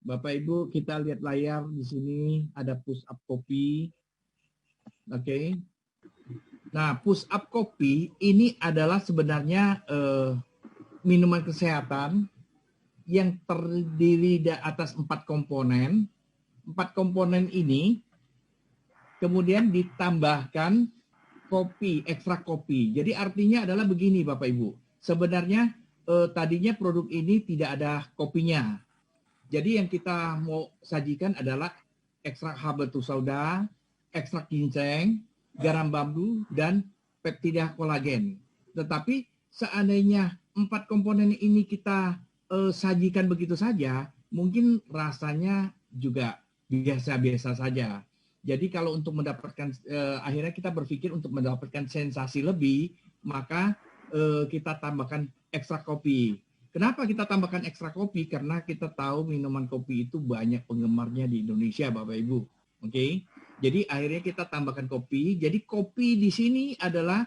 Bapak Ibu, kita lihat layar di sini ada push up kopi. Oke. Nah, push up kopi ini adalah sebenarnya minuman kesehatan yang terdiri dari atas 4 komponen. 4 komponen ini kemudian ditambahkan kopi, ekstrak kopi. Jadi artinya adalah begini Bapak Ibu. Sebenarnya tadinya produk ini tidak ada kopinya. Jadi yang kita mau sajikan adalah ekstrak habatus sauda, ekstrak ginseng, garam bambu, dan peptida kolagen. Tetapi seandainya 4 komponen ini kita sajikan begitu saja, mungkin rasanya juga biasa-biasa saja. Jadi kalau untuk mendapatkan, akhirnya kita berpikir untuk mendapatkan sensasi lebih, maka kita tambahkan ekstrak kopi. Kenapa kita tambahkan ekstra kopi? Karena kita tahu minuman kopi itu banyak penggemarnya di Indonesia, Bapak Ibu. Oke. Jadi akhirnya kita tambahkan kopi. Jadi kopi di sini adalah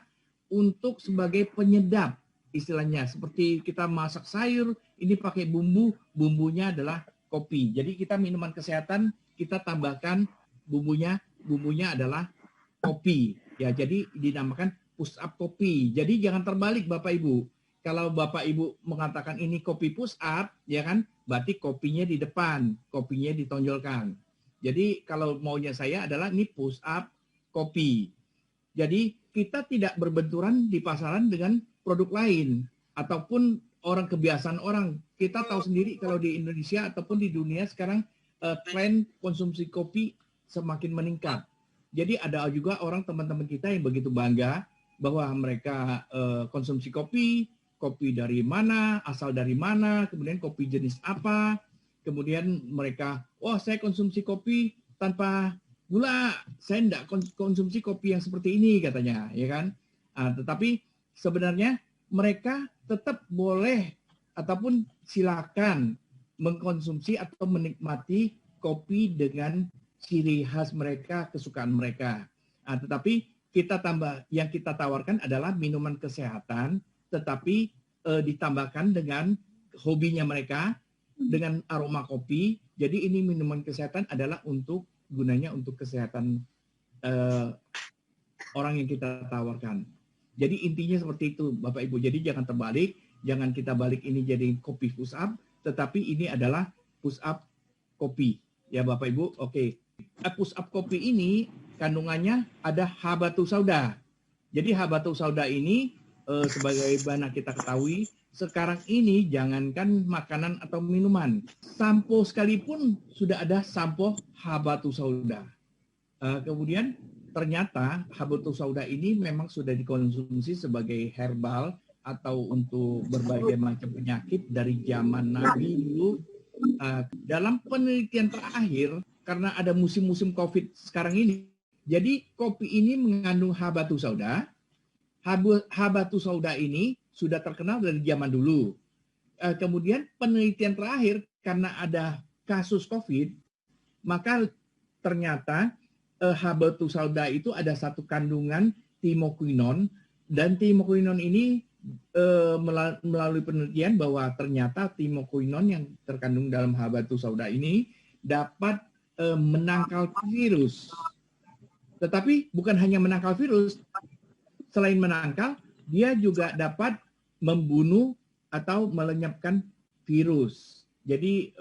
untuk sebagai penyedap istilahnya. Seperti kita masak sayur, ini pakai bumbu, bumbunya adalah kopi. Jadi kita minuman kesehatan, kita tambahkan bumbunya adalah kopi. Ya, jadi dinamakan push up kopi. Jadi jangan terbalik Bapak Ibu. Kalau Bapak Ibu mengatakan ini kopi push up, ya kan, berarti kopinya di depan, kopinya ditonjolkan. Jadi kalau maunya saya adalah ini push up kopi. Jadi kita tidak berbenturan di pasaran dengan produk lain ataupun orang kebiasaan orang. Kita tahu sendiri kalau di Indonesia ataupun di dunia sekarang tren konsumsi kopi semakin meningkat. Jadi ada juga orang teman-teman kita yang begitu bangga bahwa mereka konsumsi kopi dari mana, asal dari mana, kemudian kopi jenis apa, kemudian mereka, saya konsumsi kopi tanpa gula, saya tidak konsumsi kopi yang seperti ini katanya, ya kan? Tetapi sebenarnya mereka tetap boleh ataupun silakan mengkonsumsi atau menikmati kopi dengan ciri khas mereka, kesukaan mereka. Tetapi yang kita tawarkan adalah minuman kesehatan, tetapi ditambahkan dengan hobinya mereka dengan aroma kopi. Jadi ini minuman kesehatan adalah gunanya untuk kesehatan orang yang kita tawarkan. Jadi intinya seperti itu Bapak Ibu. Jadi jangan terbalik, jangan kita balik ini jadi kopi push up, tetapi ini adalah push up kopi. Ya Bapak Ibu, oke. Push up kopi ini kandungannya ada habatus sauda. Jadi habatus sauda ini sebagaimana kita ketahui, sekarang ini jangankan makanan atau minuman, sampo sekalipun sudah ada sampo habatus sauda. Kemudian ternyata habatus sauda ini memang sudah dikonsumsi sebagai herbal atau untuk berbagai macam penyakit dari zaman Nabi dulu. Dalam penelitian terakhir, karena ada musim-musim COVID sekarang ini, jadi kopi ini mengandung habatus sauda. Habatus sauda ini sudah terkenal dari zaman dulu. Kemudian penelitian terakhir, karena ada kasus COVID, maka ternyata habatus sauda itu ada satu kandungan timoquinon, dan timoquinon ini melalui penelitian bahwa ternyata timoquinon yang terkandung dalam habatus sauda ini dapat menangkal virus. Tetapi bukan hanya menangkal virus, selain menangkal, dia juga dapat membunuh atau melenyapkan virus. Jadi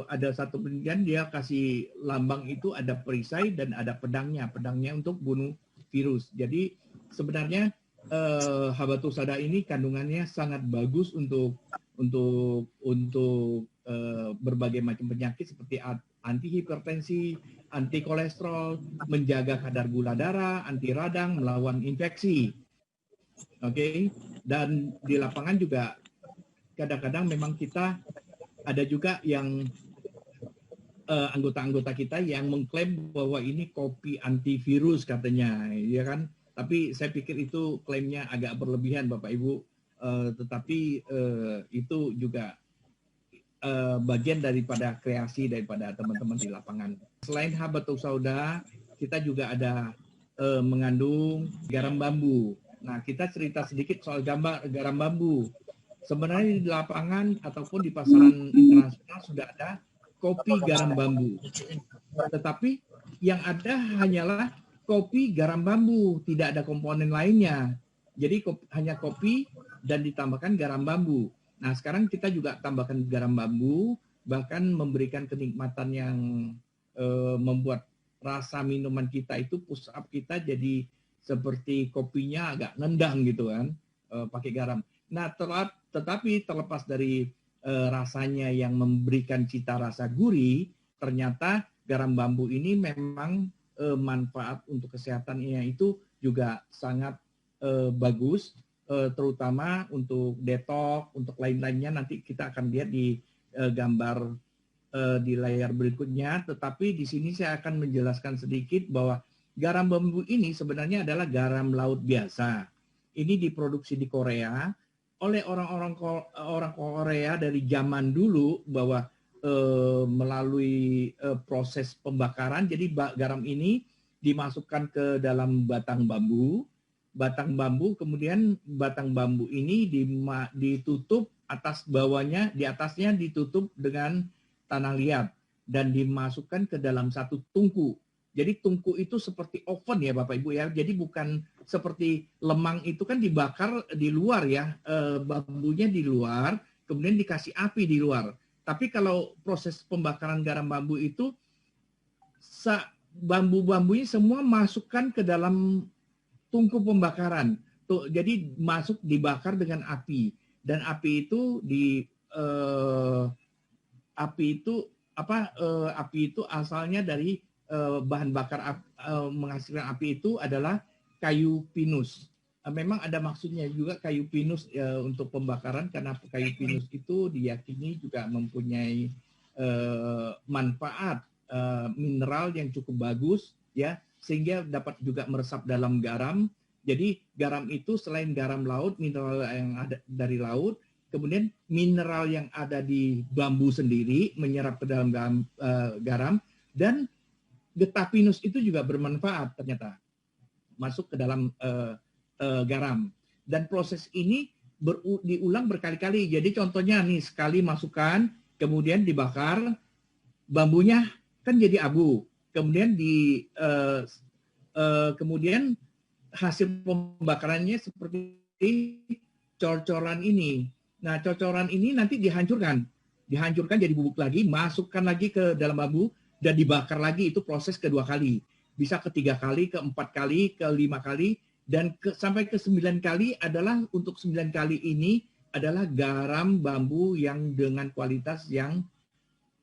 ada satu penelitian dia kasih lambang itu ada perisai dan ada pedangnya untuk bunuh virus. Jadi sebenarnya habatus sauda ini kandungannya sangat bagus untuk berbagai macam penyakit seperti anti hipertensi, anti kolesterol, menjaga kadar gula darah, anti radang, melawan infeksi. Oke. Dan di lapangan juga kadang-kadang memang kita ada juga yang anggota-anggota kita yang mengklaim bahwa ini kopi antivirus katanya, ya kan? Tapi saya pikir itu klaimnya agak berlebihan Bapak Ibu, tetapi itu juga bagian daripada kreasi daripada teman-teman di lapangan. Selain habatus sauda, kita juga ada mengandung garam bambu. Nah, kita cerita sedikit soal garam bambu. Sebenarnya di lapangan ataupun di pasaran internasional sudah ada kopi garam bambu. Tetapi yang ada hanyalah kopi garam bambu, tidak ada komponen lainnya. Jadi hanya kopi dan ditambahkan garam bambu. Nah, sekarang kita juga tambahkan garam bambu, bahkan memberikan kenikmatan yang membuat rasa minuman kita itu push up kita jadi seperti kopinya agak nendang gitu kan, pakai garam. Nah, tetapi terlepas dari rasanya yang memberikan cita rasa gurih, ternyata garam bambu ini memang manfaat untuk kesehatannya itu juga sangat bagus, terutama untuk detox, untuk lain-lainnya nanti kita akan lihat di gambar di layar berikutnya. Tetapi di sini saya akan menjelaskan sedikit bahwa garam bambu ini sebenarnya adalah garam laut biasa. Ini diproduksi di Korea oleh orang Korea dari zaman dulu, bahwa melalui proses pembakaran. Jadi garam ini dimasukkan ke dalam batang bambu, kemudian batang bambu ini ditutup atas bawahnya, di atasnya ditutup dengan tanah liat dan dimasukkan ke dalam satu tungku. Jadi tungku itu seperti oven ya Bapak Ibu ya. Jadi bukan seperti lemang itu kan dibakar di luar ya, bambunya di luar, kemudian dikasih api di luar. Tapi kalau proses pembakaran garam bambu itu, bambu-bambunya semua masukkan ke dalam tungku pembakaran. Jadi masuk dibakar dengan api, dan api itu api itu asalnya dari bahan bakar menghasilkan api itu adalah kayu pinus. Memang ada maksudnya juga kayu pinus untuk pembakaran, karena kayu pinus itu diyakini juga mempunyai manfaat mineral yang cukup bagus ya, sehingga dapat juga meresap dalam garam. Jadi garam itu selain garam laut, mineral yang ada dari laut, kemudian mineral yang ada di bambu sendiri menyerap ke dalam garam, dan getah pinus itu juga bermanfaat ternyata masuk ke dalam garam. Dan proses ini diulang berkali-kali. Jadi contohnya nih, sekali masukkan, kemudian dibakar, bambunya kan jadi abu. Kemudian kemudian hasil pembakarannya seperti cor-coran ini. Nah, cor-coran ini nanti dihancurkan jadi bubuk lagi, masukkan lagi ke dalam bambu dan dibakar lagi. Itu proses kedua kali. Bisa ke 3 kali, ke 4 kali, ke 5 kali, dan sampai ke 9 kali adalah untuk 9 kali ini adalah garam bambu yang dengan kualitas yang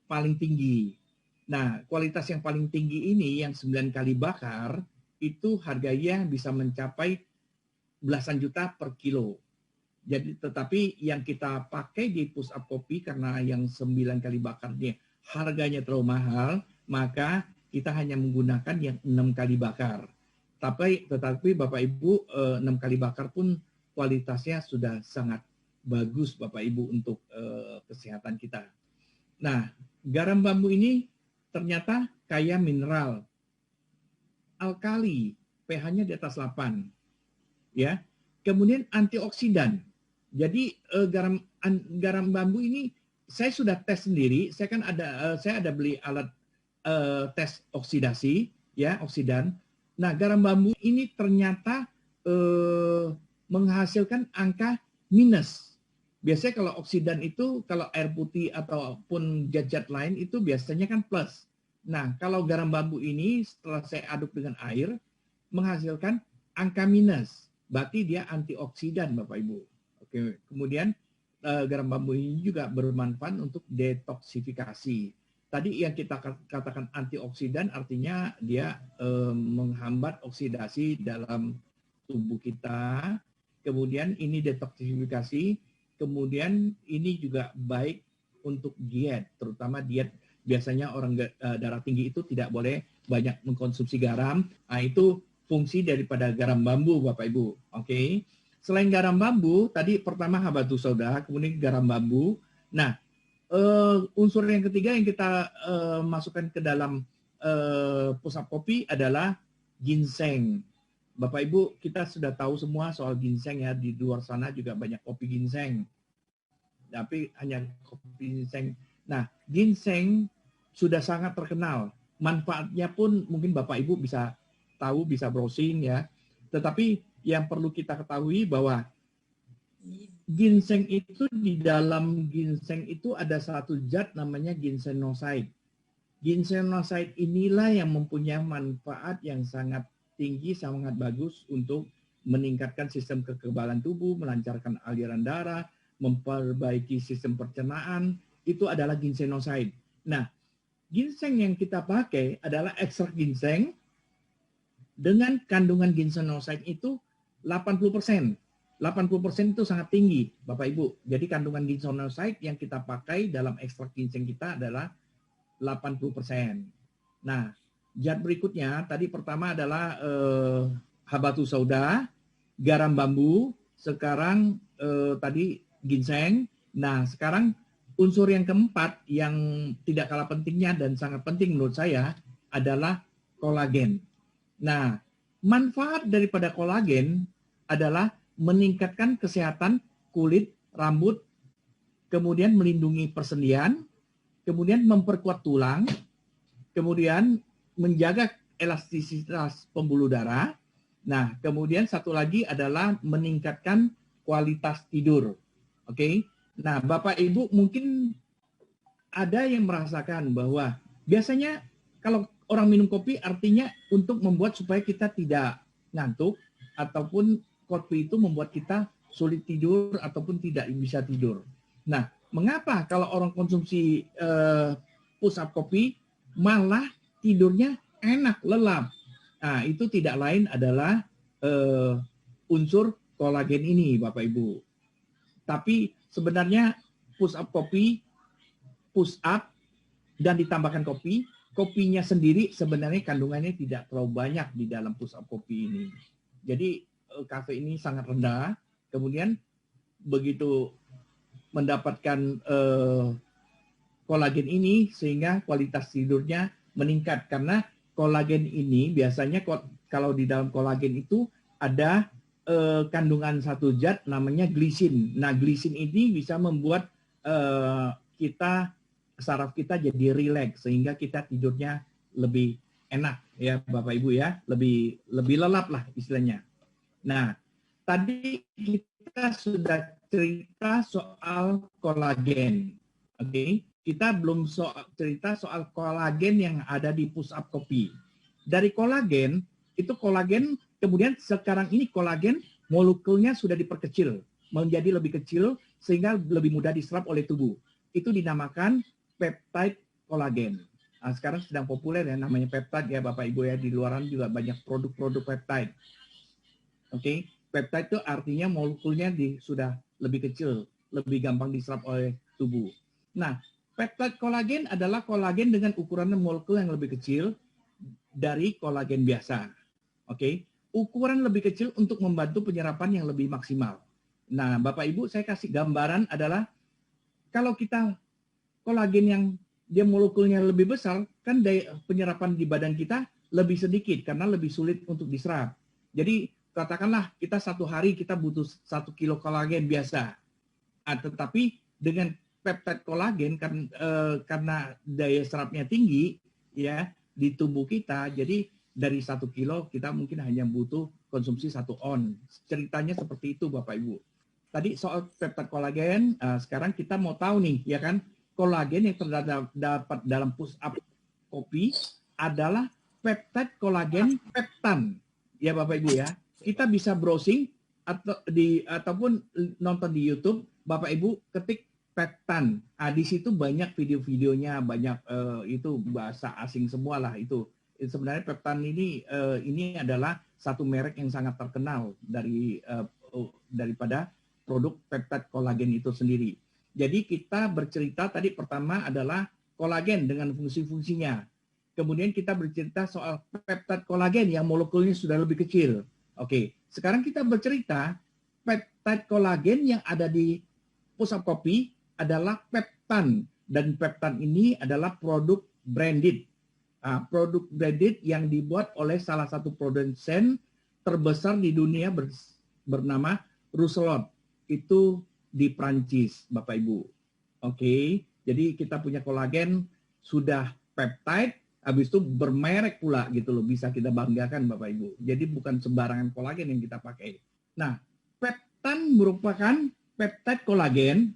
paling tinggi. Nah, kualitas yang paling tinggi ini yang 9 kali bakar itu harganya bisa mencapai belasan juta per kilo. Jadi tetapi yang kita pakai di Push Up Kopi, karena yang 9 kali bakarnya harganya terlalu mahal, maka kita hanya menggunakan yang 6 kali bakar. Tetapi Bapak Ibu, 6 kali bakar pun kualitasnya sudah sangat bagus Bapak Ibu untuk kesehatan kita. Nah, garam bambu ini ternyata kaya mineral, alkali, pH-nya di atas 8. Ya. Kemudian antioksidan. Jadi garam bambu ini saya sudah tes sendiri. Saya ada beli alat tes oksidasi, ya, oksidan. Nah, garam bambu ini ternyata menghasilkan angka minus. Biasanya kalau oksidan itu, kalau air putih ataupun zat-zat lain itu biasanya kan plus. Nah, kalau garam bambu ini setelah saya aduk dengan air menghasilkan angka minus. Berarti dia antioksidan Bapak Ibu. Oke, kemudian garam bambu ini juga bermanfaat untuk detoksifikasi. Tadi yang kita katakan antioksidan artinya dia menghambat oksidasi dalam tubuh kita. Kemudian ini detoksifikasi. Kemudian ini juga baik untuk diet, terutama diet. Biasanya orang darah tinggi itu tidak boleh banyak mengkonsumsi garam. Nah, itu fungsi daripada garam bambu Bapak Ibu. Oke. Selain garam bambu, tadi pertama habatus sauda, kemudian garam bambu. Nah, unsur yang ketiga yang kita masukkan ke dalam Push Up Kopi adalah ginseng. Bapak Ibu, kita sudah tahu semua soal ginseng ya, di luar sana juga banyak kopi ginseng. Tapi hanya kopi ginseng. Nah, ginseng sudah sangat terkenal. Manfaatnya pun mungkin Bapak Ibu bisa tahu, bisa browsing ya. Tetapi yang perlu kita ketahui bahwa ginseng itu, di dalam ginseng itu ada satu zat namanya ginsenoside. Ginsenoside inilah yang mempunyai manfaat yang sangat tinggi, sangat bagus untuk meningkatkan sistem kekebalan tubuh, melancarkan aliran darah, memperbaiki sistem pencernaan. Itu adalah ginsenoside. Nah, ginseng yang kita pakai adalah ekstrak ginseng dengan kandungan ginsenoside itu 80%. 80% itu sangat tinggi, Bapak Ibu. Jadi kandungan ginsenoside yang kita pakai dalam ekstrak ginseng kita adalah 80%. Nah, zat berikutnya tadi pertama adalah habatus sauda, garam bambu, sekarang tadi ginseng. Nah, sekarang unsur yang keempat yang tidak kalah pentingnya dan sangat penting menurut saya adalah kolagen. Nah, manfaat daripada kolagen adalah meningkatkan kesehatan kulit, rambut, kemudian melindungi persendian, kemudian memperkuat tulang, kemudian menjaga elastisitas pembuluh darah. Nah, kemudian satu lagi adalah meningkatkan kualitas tidur. Oke. Nah, Bapak Ibu mungkin ada yang merasakan bahwa biasanya kalau orang minum kopi artinya untuk membuat supaya kita tidak ngantuk, ataupun kopi itu membuat kita sulit tidur ataupun tidak bisa tidur. Nah, mengapa kalau orang konsumsi push up kopi malah tidurnya enak, lelap? Nah, itu tidak lain adalah unsur kolagen ini, Bapak Ibu. Tapi sebenarnya push up kopi, push up dan ditambahkan kopi, kopinya sendiri sebenarnya kandungannya tidak terlalu banyak di dalam push up kopi ini. Jadi kafein ini sangat rendah. Kemudian begitu mendapatkan kolagen ini sehingga kualitas tidurnya meningkat, karena kolagen ini biasanya kalau di dalam kolagen itu ada kandungan satu zat namanya glisin. Nah, glisin ini bisa membuat saraf kita jadi rileks sehingga kita tidurnya lebih enak ya Bapak Ibu ya, lebih lelap lah istilahnya. Nah, tadi kita sudah cerita soal kolagen. Oke, kita belum cerita soal kolagen yang ada di push up kopi. Dari kolagen, itu kolagen kemudian sekarang ini kolagen molekulnya sudah diperkecil menjadi lebih kecil sehingga lebih mudah diserap oleh tubuh. Itu dinamakan peptide kolagen. Nah, sekarang sedang populer ya namanya peptide ya Bapak Ibu ya, di luaran juga banyak produk-produk peptide. Oke, peptide itu artinya molekulnya sudah lebih kecil, lebih gampang diserap oleh tubuh. Nah, peptide kolagen adalah kolagen dengan ukuran molekul yang lebih kecil dari kolagen biasa. Oke, ukuran lebih kecil untuk membantu penyerapan yang lebih maksimal. Nah, Bapak Ibu, saya kasih gambaran adalah kalau kita kolagen yang dia molekulnya lebih besar, kan daya penyerapan di badan kita lebih sedikit karena lebih sulit untuk diserap. Jadi katakanlah kita satu hari kita butuh 1 kilo kolagen biasa. Tetapi dengan peptide kolagen karena daya serapnya tinggi ya di tubuh kita, jadi dari 1 kilo kita mungkin hanya butuh konsumsi 1 on. Ceritanya seperti itu Bapak Ibu. Tadi soal peptide kolagen, sekarang kita mau tahu nih ya kan, kolagen yang terdapat dalam push up kopi adalah peptide kolagen peptan ya Bapak Ibu ya. Kita bisa browsing ataupun nonton di YouTube, Bapak Ibu ketik peptan. Di situ banyak video-videonya, banyak itu bahasa asing semua lah itu. Sebenarnya peptan ini adalah satu merek yang sangat terkenal daripada produk peptide kolagen itu sendiri. Jadi kita bercerita tadi pertama adalah kolagen dengan fungsi-fungsinya. Kemudian kita bercerita soal peptide kolagen yang molekulnya sudah lebih kecil. Oke, sekarang kita bercerita peptide kolagen yang ada di push up kopi adalah peptan, dan peptan ini adalah produk branded. Produk branded yang dibuat oleh salah satu produsen terbesar di dunia bernama Rousselot. Itu di Prancis, Bapak Ibu. Oke, jadi kita punya kolagen sudah peptide, habis itu bermerek pula gitu loh, bisa kita banggakan Bapak Ibu. Jadi bukan sembarangan kolagen yang kita pakai. Nah, peptan merupakan peptide kolagen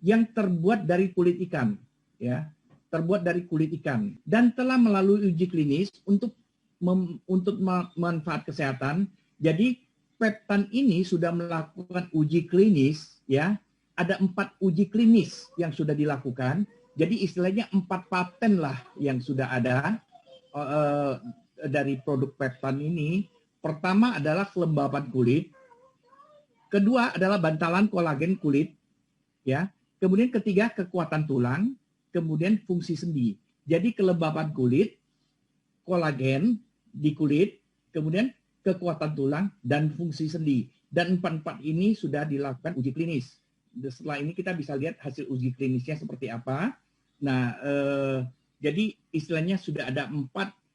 yang terbuat dari kulit ikan, ya, terbuat dari kulit ikan dan telah melalui uji klinis untuk manfaat kesehatan. Jadi peptan ini sudah melakukan uji klinis, ya, ada 4 uji klinis yang sudah dilakukan. Jadi istilahnya 4 paten lah yang sudah ada dari produk peptan ini. Pertama adalah kelembapan kulit, kedua adalah bantalan kolagen kulit, ya. Kemudian ketiga kekuatan tulang, kemudian fungsi sendi. Jadi kelembapan kulit, kolagen di kulit, kemudian kekuatan tulang dan fungsi sendi. Dan 4 ini sudah dilakukan uji klinis. Setelah ini kita bisa lihat hasil uji klinisnya seperti apa. Nah, jadi istilahnya sudah ada 4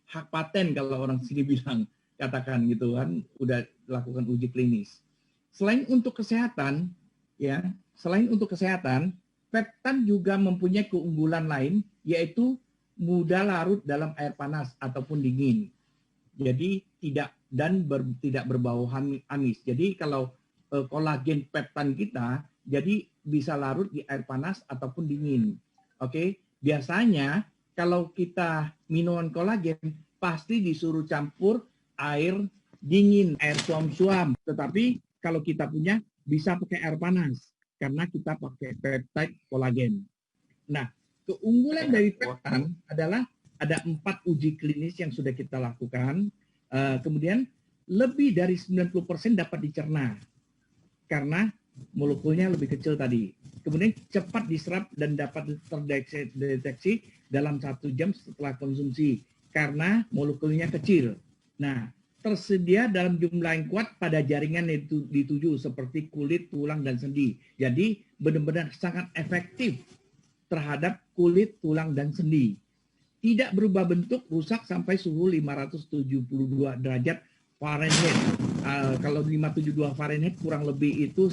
hak paten kalau orang sini bilang, katakan gitu kan, udah lakukan uji klinis. Selain untuk kesehatan, ya, selain untuk kesehatan, peptan juga mempunyai keunggulan lain, yaitu mudah larut dalam air panas ataupun dingin. Jadi tidak berbau amis. Jadi kalau kolagen peptan kita, jadi bisa larut di air panas ataupun dingin. Oke, biasanya kalau kita minuman kolagen pasti disuruh campur air dingin, air suam-suam. Tetapi kalau kita punya bisa pakai air panas karena kita pakai peptide kolagen. Nah, keunggulan dari peptan adalah ada 4 uji klinis yang sudah kita lakukan. Kemudian lebih dari 90% dapat dicerna karena molekulnya lebih kecil tadi. Kemudian cepat diserap dan dapat terdeteksi dalam 1 jam setelah konsumsi karena molekulnya kecil. Nah, tersedia dalam jumlah yang kuat pada jaringan yang dituju seperti kulit, tulang, dan sendi. Jadi benar-benar sangat efektif terhadap kulit, tulang, dan sendi. Tidak berubah bentuk, rusak sampai suhu 572 derajat Fahrenheit. Kalau 572 Fahrenheit kurang lebih itu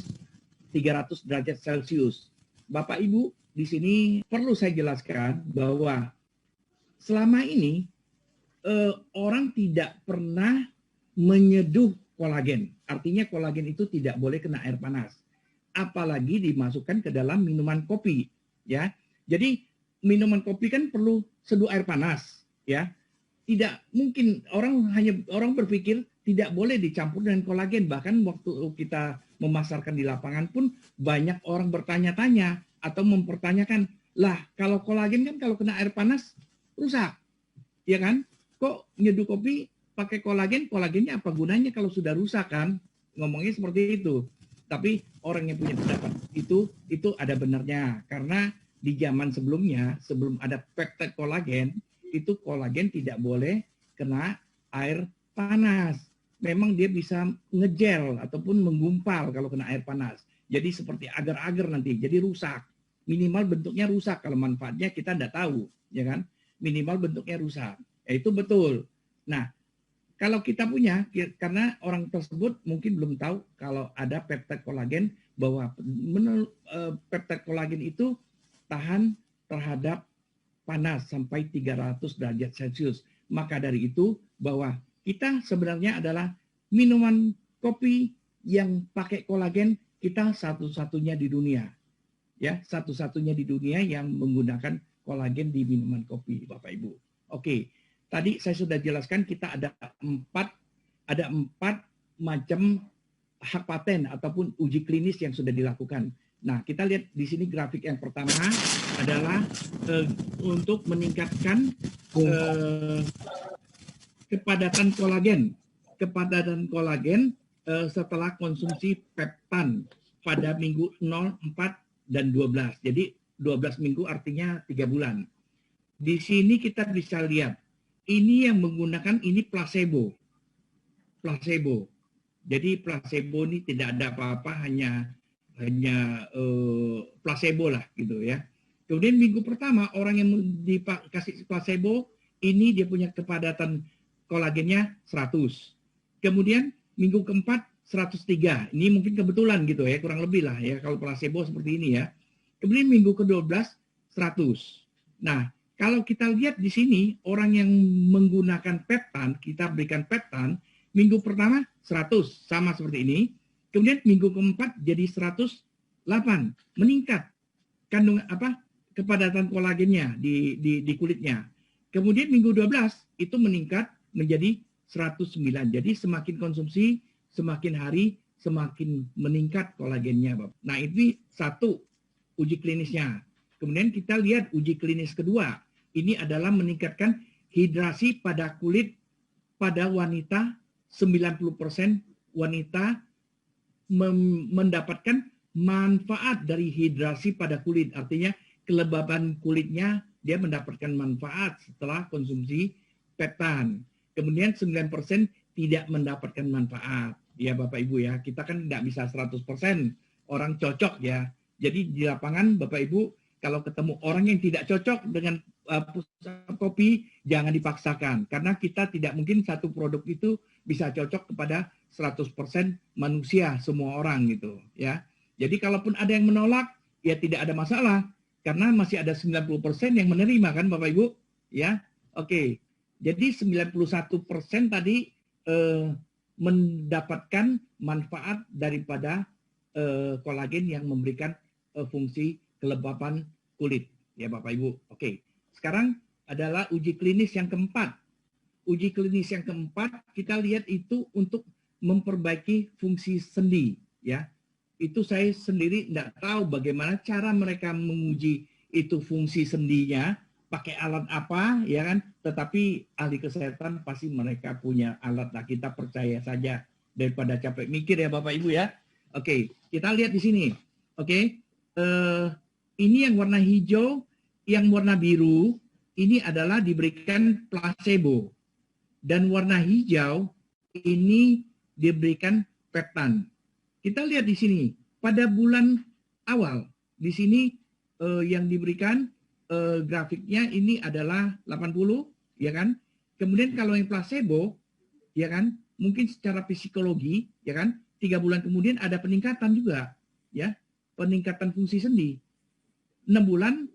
300 derajat Celcius. Bapak Ibu, di sini perlu saya jelaskan bahwa selama ini orang tidak pernah menyeduh kolagen. Artinya kolagen itu tidak boleh kena air panas. Apalagi dimasukkan ke dalam minuman kopi, ya. Jadi minuman kopi kan perlu seduh air panas, ya. Tidak mungkin orang berpikir tidak boleh dicampur dengan kolagen. Bahkan waktu kita memasarkan di lapangan pun banyak orang bertanya-tanya atau mempertanyakan, lah kalau kolagen kan kalau kena air panas rusak, ya kan? Kok nyeduh kopi pakai kolagen, kolagennya apa gunanya kalau sudah rusak kan? Ngomongnya seperti itu. Tapi orang yang punya pendapat itu ada benarnya. Karena di zaman sebelumnya, sebelum ada peptide kolagen, itu kolagen tidak boleh kena air panas. Memang dia bisa ngegel ataupun menggumpal kalau kena air panas. Jadi seperti agar-agar nanti, jadi rusak. Minimal bentuknya rusak, kalau manfaatnya kita tidak tahu, ya kan? Minimal bentuknya rusak. Ya, itu betul. Nah, kalau kita punya, karena orang tersebut mungkin belum tahu kalau ada peptide kolagen, bahwa peptide kolagen itu tahan terhadap panas sampai 300 derajat Celcius. Maka dari itu bahwa kita sebenarnya adalah minuman kopi yang pakai kolagen, kita satu-satunya di dunia. Ya, satu-satunya di dunia yang menggunakan kolagen di minuman kopi, Bapak Ibu. Oke. Tadi saya sudah jelaskan kita ada empat macam hak paten ataupun uji klinis yang sudah dilakukan. Nah, kita lihat di sini grafik yang pertama adalah untuk meningkatkan kepadatan kolagen. Kepadatan kolagen setelah konsumsi peptan pada minggu 0, 4, dan 12. Jadi 12 minggu artinya 3 bulan. Di sini kita bisa lihat ini yang menggunakan ini placebo. Placebo. Jadi placebo ini tidak ada apa-apa, hanya placebo lah gitu ya. Kemudian minggu pertama orang yang dikasih placebo ini dia punya kepadatan kolagennya 100. Kemudian minggu keempat 103. Ini mungkin kebetulan gitu ya, kurang lebih lah ya kalau placebo seperti ini ya. Kemudian minggu ke-12 100. Nah, Kalau kita lihat di sini, orang yang menggunakan peptan, kita berikan peptan, minggu pertama 100, sama seperti ini. Kemudian minggu keempat jadi 108, meningkat kandungan kepadatan kolagennya di kulitnya. Kemudian minggu 12 itu meningkat menjadi 109. Jadi semakin konsumsi, semakin hari semakin meningkat kolagennya, Bapak. Nah, ini satu uji klinisnya. Kemudian kita lihat uji klinis kedua. Ini adalah meningkatkan hidrasi pada kulit pada wanita, 90% wanita mendapatkan manfaat dari hidrasi pada kulit. Artinya kelembaban kulitnya dia mendapatkan manfaat setelah konsumsi peptan. Kemudian 9% tidak mendapatkan manfaat. Ya Bapak Ibu ya, kita kan tidak bisa 100% orang cocok ya. Jadi di lapangan Bapak Ibu, kalau ketemu orang yang tidak cocok dengan pusat kopi, jangan dipaksakan. Karena kita tidak mungkin satu produk itu bisa cocok kepada 100% manusia, semua orang gitu ya. Jadi kalaupun ada yang menolak, ya tidak ada masalah. Karena masih ada 90% yang menerima kan Bapak Ibu? Ya, oke. Jadi 91% tadi mendapatkan manfaat daripada kolagen yang memberikan fungsi kelembapan kulit. Ya Bapak Ibu, oke. Sekarang adalah uji klinis yang keempat. Uji klinis yang keempat kita lihat itu untuk memperbaiki fungsi sendi. Ya, itu saya sendiri tidak tahu bagaimana cara mereka menguji itu fungsi sendinya, pakai alat apa, ya kan? Tetapi ahli kesehatan pasti mereka punya alat. Nah, kita percaya saja daripada capek mikir ya Bapak Ibu ya. Oke, kita lihat di sini. Oke, ini yang warna hijau, yang warna biru, ini adalah diberikan placebo. Dan warna hijau ini diberikan peptan. Kita lihat di sini, pada bulan awal, di sini yang diberikan grafiknya ini adalah 80, ya kan? Kemudian kalau yang placebo, ya kan? Mungkin secara psikologi, ya kan? 3 bulan kemudian ada peningkatan juga, ya. Peningkatan fungsi sendi. 6 bulan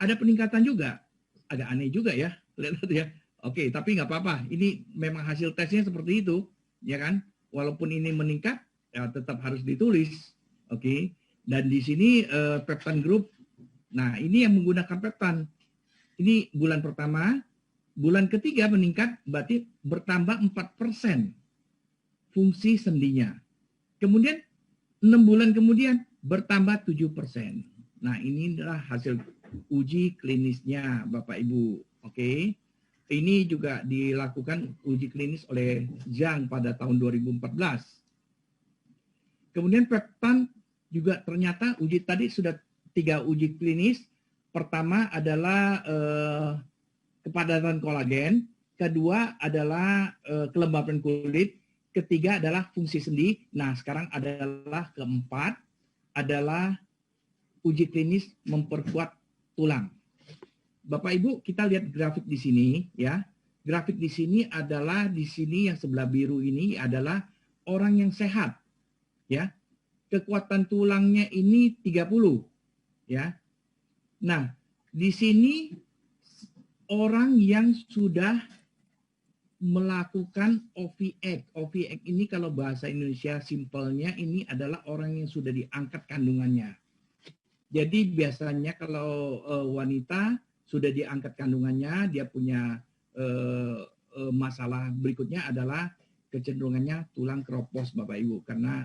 ada peningkatan juga. Agak aneh juga ya, lihat ya. Oke, tapi nggak apa-apa. Ini memang hasil tesnya seperti itu, ya kan? Walaupun ini meningkat, ya tetap harus ditulis. Oke. Dan di sini peptan group. Nah, ini yang menggunakan peptan. Ini bulan pertama, bulan ketiga meningkat berarti bertambah 4% fungsi sendinya. Kemudian 6 bulan kemudian bertambah 7%. Nah, ini adalah hasil uji klinisnya Bapak Ibu. Oke. Ini juga dilakukan uji klinis oleh Zhang pada tahun 2014. Kemudian peptan juga ternyata uji tadi sudah 3 uji klinis. Pertama adalah kepadatan kolagen, kedua adalah kelembapan kulit, ketiga adalah fungsi sendi. Nah, sekarang adalah keempat adalah uji klinis memperkuat tulang. Bapak Ibu, kita lihat grafik di sini ya. Grafik di sini adalah di sini yang sebelah biru ini adalah orang yang sehat ya. Kekuatan tulangnya ini 30 ya. Nah, di sini orang yang sudah melakukan OVX. OVX ini kalau bahasa Indonesia simpelnya ini adalah orang yang sudah diangkat kandungannya. Jadi biasanya kalau wanita sudah diangkat kandungannya, dia punya masalah berikutnya adalah kecenderungannya tulang keropos Bapak Ibu, karena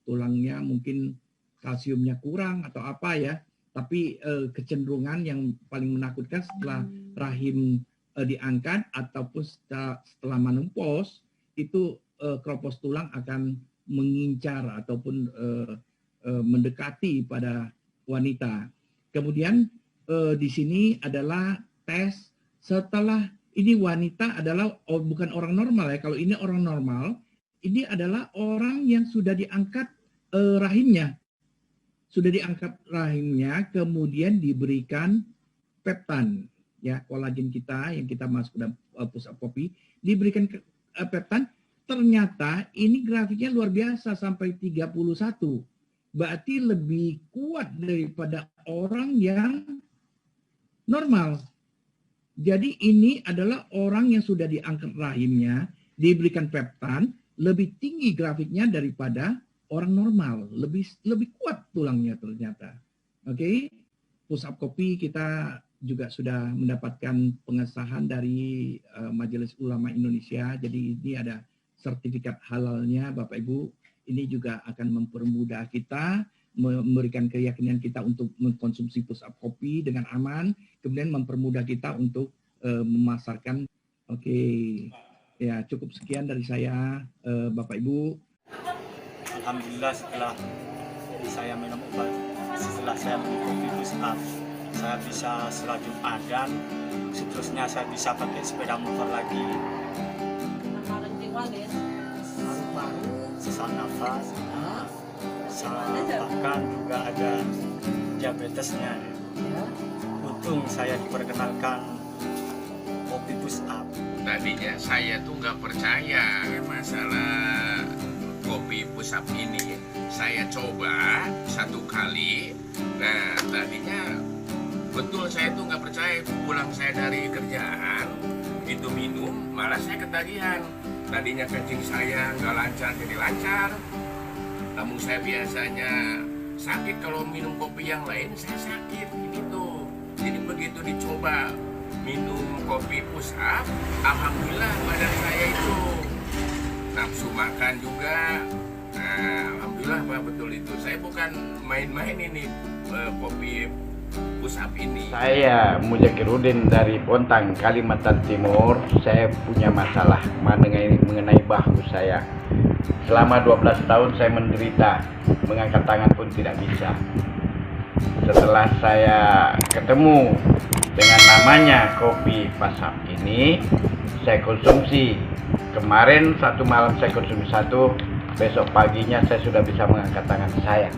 tulangnya mungkin kalsiumnya kurang atau apa ya, tapi kecenderungan yang paling menakutkan setelah rahim diangkat ataupun setelah menopause itu keropos tulang akan mengincar ataupun mendekati pada wanita. Kemudian di sini adalah tes setelah ini wanita adalah bukan orang normal ya. Kalau ini orang normal, ini adalah orang yang sudah diangkat rahimnya. Sudah diangkat rahimnya, kemudian diberikan peptan ya, kolagen kita yang kita masuk ke dalam pusat kopi, diberikan peptan. Ternyata ini grafiknya luar biasa sampai 31. Berarti lebih kuat daripada orang yang normal. Jadi ini adalah orang yang sudah diangkat rahimnya, diberikan peptan, lebih tinggi grafiknya daripada orang normal, lebih kuat tulangnya ternyata. Oke, push up copy kita juga sudah mendapatkan pengesahan dari Majelis Ulama Indonesia. Jadi ini ada sertifikat halalnya, Bapak Ibu. Ini juga akan mempermudah kita, memberikan keyakinan kita untuk mengkonsumsi push up copy dengan aman, kemudian mempermudah kita untuk memasarkan. Oke, ya cukup sekian dari saya, Bapak Ibu. Alhamdulillah setelah saya minum obat, setelah saya minum kopi push up, saya bisa sholat Jumat dan seterusnya saya bisa pakai sepeda motor lagi. Sesak nafas, bahkan juga ada diabetesnya. Untung saya diperkenalkan kopi push up. Tadinya saya tuh nggak percaya masalah kopi push up ini. Saya coba 1 kali. Nah tadinya betul saya tuh nggak percaya. Pulang saya dari kerjaan itu minum, malah saya ketagihan. Tadinya kencing saya nggak lancar jadi lancar. Namun saya biasanya sakit kalau minum kopi yang lain, saya sakit ini tuh. Jadi begitu dicoba minum kopi push up, alhamdulillah badan saya itu nafsu makan juga. Nah, alhamdulillah Pak, betul itu. Saya bukan main-main ini kopi push up ini. Saya Mujakiruddin dari Bontang, Kalimantan Timur. Saya punya masalah mengenai bahu saya. Selama 12 tahun saya menderita, mengangkat tangan pun tidak bisa. Setelah saya ketemu dengan namanya kopi push up ini, saya konsumsi. Kemarin 1 malam saya konsumsi 1, besok paginya saya sudah bisa mengangkat tangan saya.